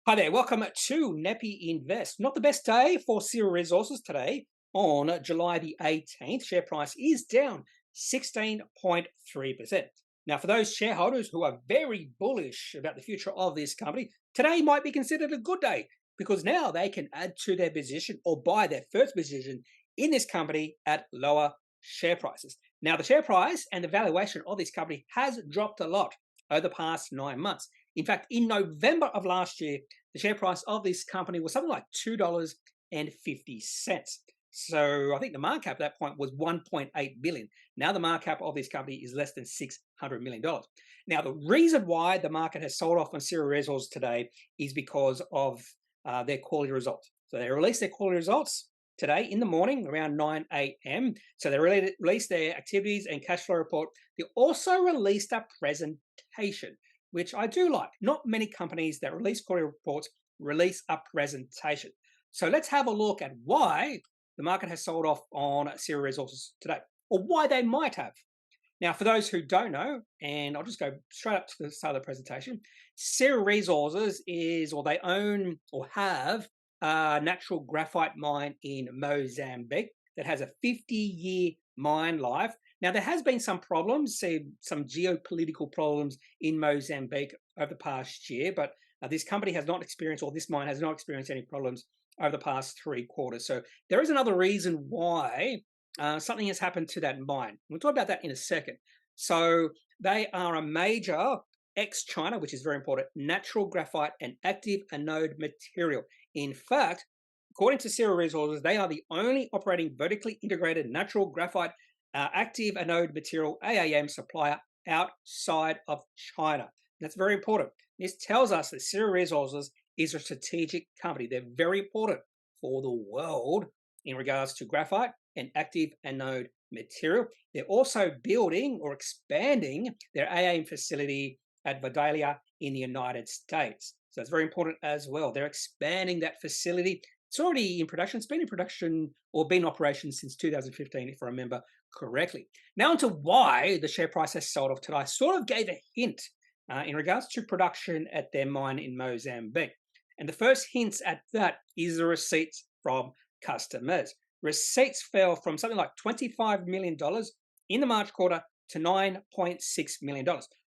Hi there, welcome to Kneppy Invest. Not the best day for Syrah Resources today. On July the 18th, share price is down 16.3%. Now, for those shareholders who are very bullish about the future of this company, today might be considered a good day because now they can add to their position or buy their first position in this company at lower share prices. Now, the share price and the valuation of this company has dropped a lot over the past 9 months. In fact, in November of last year, the share price of this company was something like $2.50. So I think the market cap at that point was 1.8 billion. Now the market cap of this company is less than $600 million. Now the reason why the market has sold off on Syrah Resources today is because of their quarterly results. So they released their quarterly results today in the morning around 9 a.m. So they released their activities and cash flow report. They also released a presentation, which I do like. Not many companies that release quarterly reports release a presentation. So let's have a look at why the market has sold off on Syrah Resources today, or why they might have. Now, for those who don't know, and I'll just go straight up to the start of the presentation, Syrah Resources is, or they own or have a natural graphite mine in Mozambique that has a 50-year mine life. Now, there has been some problems, some geopolitical problems in Mozambique over the past year, but this company has not experienced, or this mine has not experienced any problems over the past 3 quarters. So there is another reason why something has happened to that mine. We'll talk about that in a second. So they are a major ex-China, which is very important, natural graphite and active anode material. In fact, according to Syrah Resources, they are the only operating vertically integrated natural graphite active anode material AAM supplier outside of China. That's very important. This tells us that Syrah Resources is a strategic company. They're very important for the world in regards to graphite and active anode material. They're also building or expanding their AAM facility at Vidalia in the United States. So it's very important as well. They're expanding that facility. It's already in production. It's been in production or been in operation since 2015, if I remember correctly. Now onto why the share price has sold off today. I sort of gave a hint in regards to production at their mine in Mozambique. And the first hints at that is the receipts from customers. Receipts fell from something like $25 million in the March quarter to $9.6 million.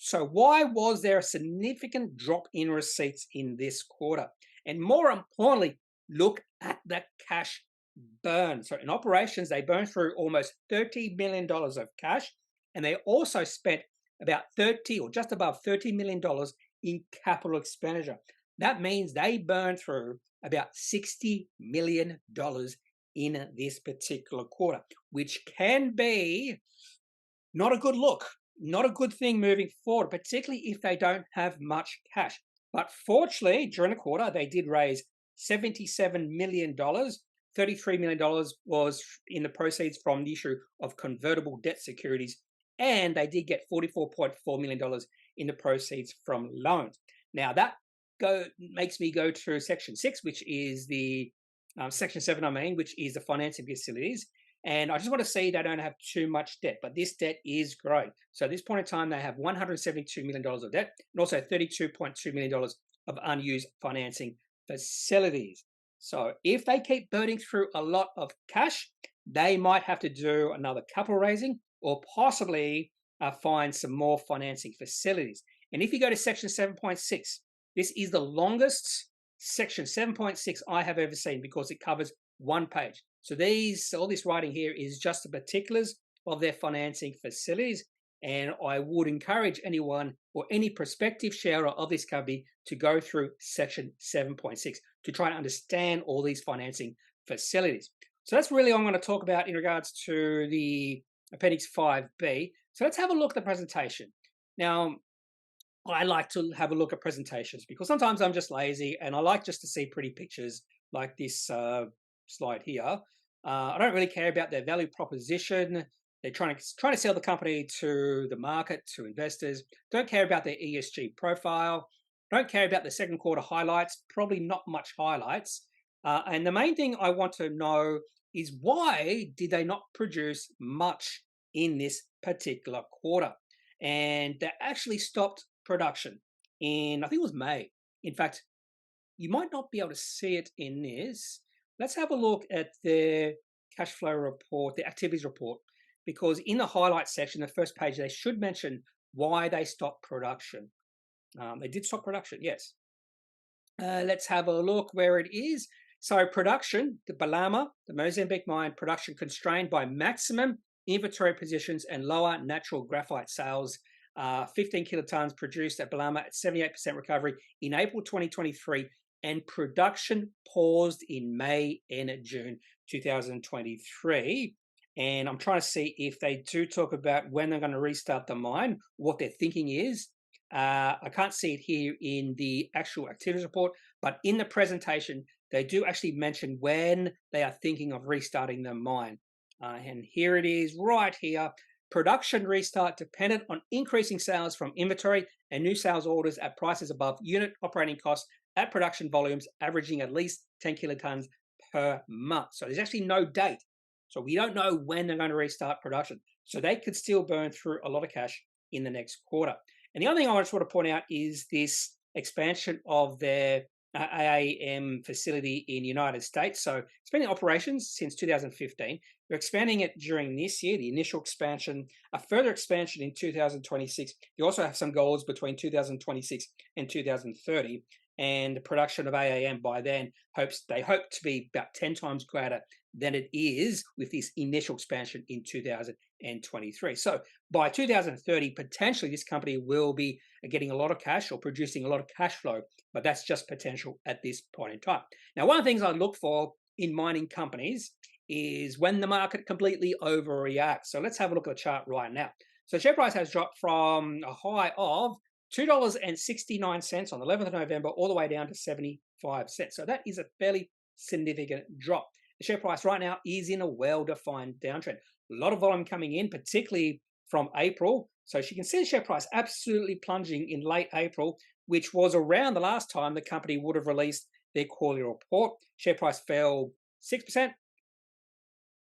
So why was there a significant drop in receipts in this quarter? And more importantly, look at the cash burn. So in operations, they burned through almost $30 million of cash, and they also spent about 30 or just above $30 million in capital expenditure. That means they burned through about $60 million in this particular quarter, which can be not a good look, not a good thing moving forward, particularly if they don't have much cash. But fortunately, during the quarter, they did raise $77 million. $33 million was in the proceeds from the issue of convertible debt securities, and they did get $44.4 million in the proceeds from loans. Now, that makes me go to Section 6, which is the Section 7, which is the financing facilities. And I just want to say they don't have too much debt, but this debt is growing. So at this point in time, they have $172 million of debt and also $32.2 million of unused financing facilities. So if they keep burning through a lot of cash, they might have to do another capital raising or possibly find some more financing facilities. And if you go to Section 7.6, this is the longest Section 7.6 I have ever seen because it covers one page. So all this writing here is just the particulars of their financing facilities. And I would encourage anyone or any prospective shareholder of this company to go through Section 7.6 to try and understand all these financing facilities. So that's really all I'm going to talk about in regards to the Appendix 5B. So let's have a look at the presentation. Now, I like to have a look at presentations because sometimes I'm just lazy and I like just to see pretty pictures like this slide here. I don't really care about their value proposition. They're trying to sell the company to the market, to investors. Don't care about their ESG profile. Don't care about the second quarter highlights. Probably not much highlights. And the main thing I want to know is why did they not produce much in this particular quarter? And they actually stopped production in, I think it was May. In fact, you might not be able to see it in this. Let's have a look at the cash flow report, the activities report, because in the highlight section, the first page, they should mention why they stopped production. They did stop production, yes. Let's have a look where it is. So production, the Balama, the Mozambique mine, production constrained by maximum inventory positions and lower natural graphite sales. 15 kilotons produced at Balama at 78% recovery in April 2023, and production paused in May and June 2023. And I'm trying to see if they do talk about when they're going to restart the mine, what their thinking is. I can't see it here in the actual activities report, but in the presentation, they do actually mention when they are thinking of restarting the mine. And here it is right here. Production restart dependent on increasing sales from inventory and new sales orders at prices above unit operating costs at production volumes averaging at least 10 kilotons per month. So there's actually no date. So we don't know when they're going to restart production. So they could still burn through a lot of cash in the next quarter. And the other thing I just want to point out is this expansion of their AAM facility in the United States. So it's been in operations since 2015. They're expanding it during this year, the initial expansion, a further expansion in 2026. You also have some goals between 2026 and 2030. And the production of AAM by then they hope to be about 10 times greater than it is with this initial expansion in 2023. So by 2030, potentially this company will be getting a lot of cash or producing a lot of cash flow, but that's just potential at this point in time. Now, one of the things I look for in mining companies is when the market completely overreacts. So let's have a look at the chart right now. So share price has dropped from a high of $2.69 on the 11th of November all the way down to 75 cents. So that is a fairly significant drop. The share price right now is in a well-defined downtrend. A lot of volume coming in, particularly from April. So as you can see the share price absolutely plunging in late April, which was around the last time the company would have released their quarterly report. Share price fell 6%.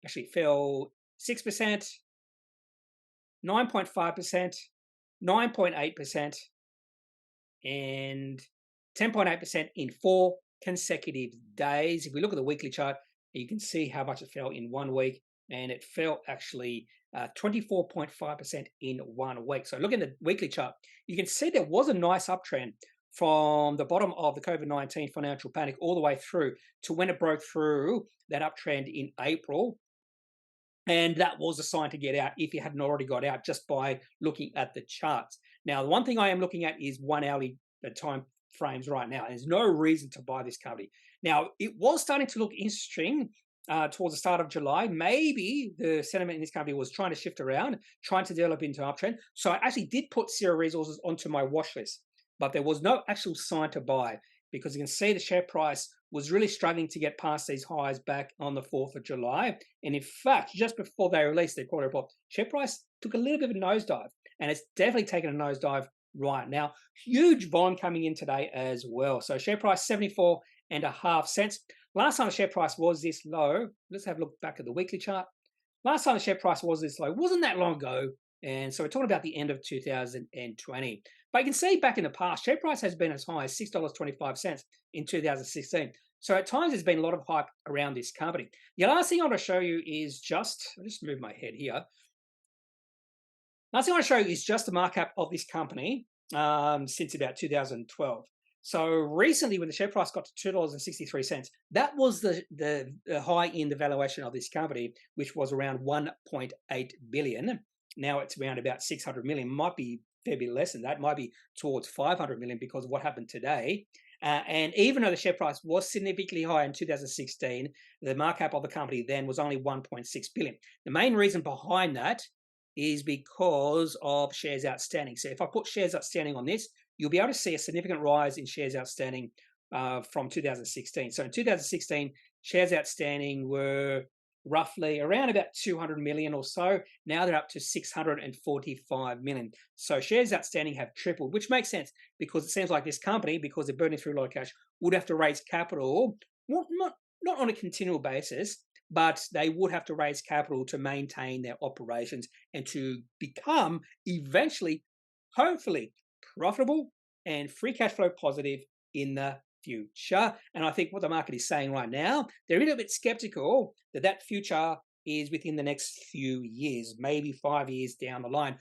Actually fell 6%, 9.5%, 9.8%, and 10.8% in 4 consecutive days. If we look at the weekly chart, you can see how much it fell in 1 week, and it fell actually 24.5% in 1 week. So look at the weekly chart. You can see there was a nice uptrend from the bottom of the COVID-19 financial panic all the way through to when it broke through that uptrend in April. And that was a sign to get out if you hadn't already got out just by looking at the charts. Now, the one thing I am looking at is 1 hourly time frames right now. There's no reason to buy this company. Now, it was starting to look interesting towards the start of July. Maybe the sentiment in this company was trying to shift around, trying to develop into an uptrend. So I actually did put Syrah Resources onto my watch list, but there was no actual sign to buy because you can see the share price was really struggling to get past these highs back on the 4th of July. And in fact, just before they released their quarterly report, share price took a little bit of a nosedive, and it's definitely taken a nosedive right now. Huge volume coming in today as well. So share price 74.5 cents. Last time the share price was this low, let's have a look back at the weekly chart. Last time the share price was this low wasn't that long ago. And so we're talking about the end of 2020. But you can see back in the past, share price has been as high as $6.25 in 2016. So at times there's been a lot of hype around this company. The last thing I want to show you is I'll just move my head here. Last thing I want to show you is just the markup of this company since about 2012. So recently when the share price got to $2.63, that was the high in the valuation of this company, which was around 1.8 billion. Now it's around about 600 million, might be a fair bit less than that, might be towards 500 million because of what happened today. And even though the share price was significantly higher in 2016, the markup of the company then was only 1.6 billion. The main reason behind that is because of shares outstanding. So if I put shares outstanding on this, you'll be able to see a significant rise in shares outstanding from 2016. So in 2016, shares outstanding were roughly around about 200 million or so. Now they're up to 645 million. So shares outstanding have tripled, which makes sense because it seems like this company, because they're burning through a lot of cash, would have to raise capital, not on a continual basis, but they would have to raise capital to maintain their operations and to become eventually, hopefully, profitable and free cash flow positive in the future. And I think what the market is saying right now, they're a little bit skeptical that that future is within the next few years, maybe 5 years down the line.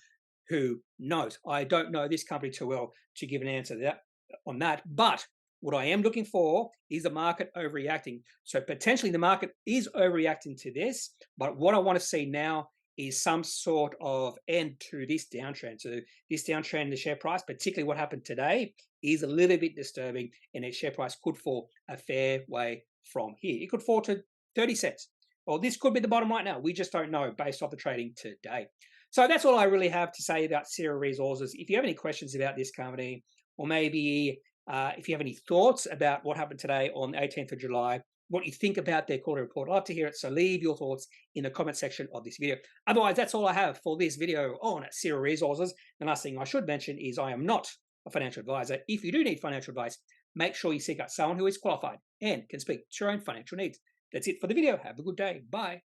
Who knows? I don't know this company too well to give an answer to that on that. But what I am looking for is the market overreacting. So potentially the market is overreacting to this, but what I want to see now is some sort of end to this downtrend. So this downtrend in the share price, particularly what happened today, is a little bit disturbing, and its share price could fall a fair way from here. It could fall to 30 cents. Well, this could be the bottom right now. We just don't know based off the trading today. So that's all I really have to say about Syrah Resources. If you have any questions about this company, or maybe if you have any thoughts about what happened today on the 18th of July, what you think about their quarter report, I'd love to hear it. So leave your thoughts in the comment section of this video. Otherwise, that's all I have for this video on Syrah Resources. The last thing I should mention is I am not a financial advisor. If you do need financial advice, make sure you seek out someone who is qualified and can speak to your own financial needs. That's it for the video. Have a good day. Bye.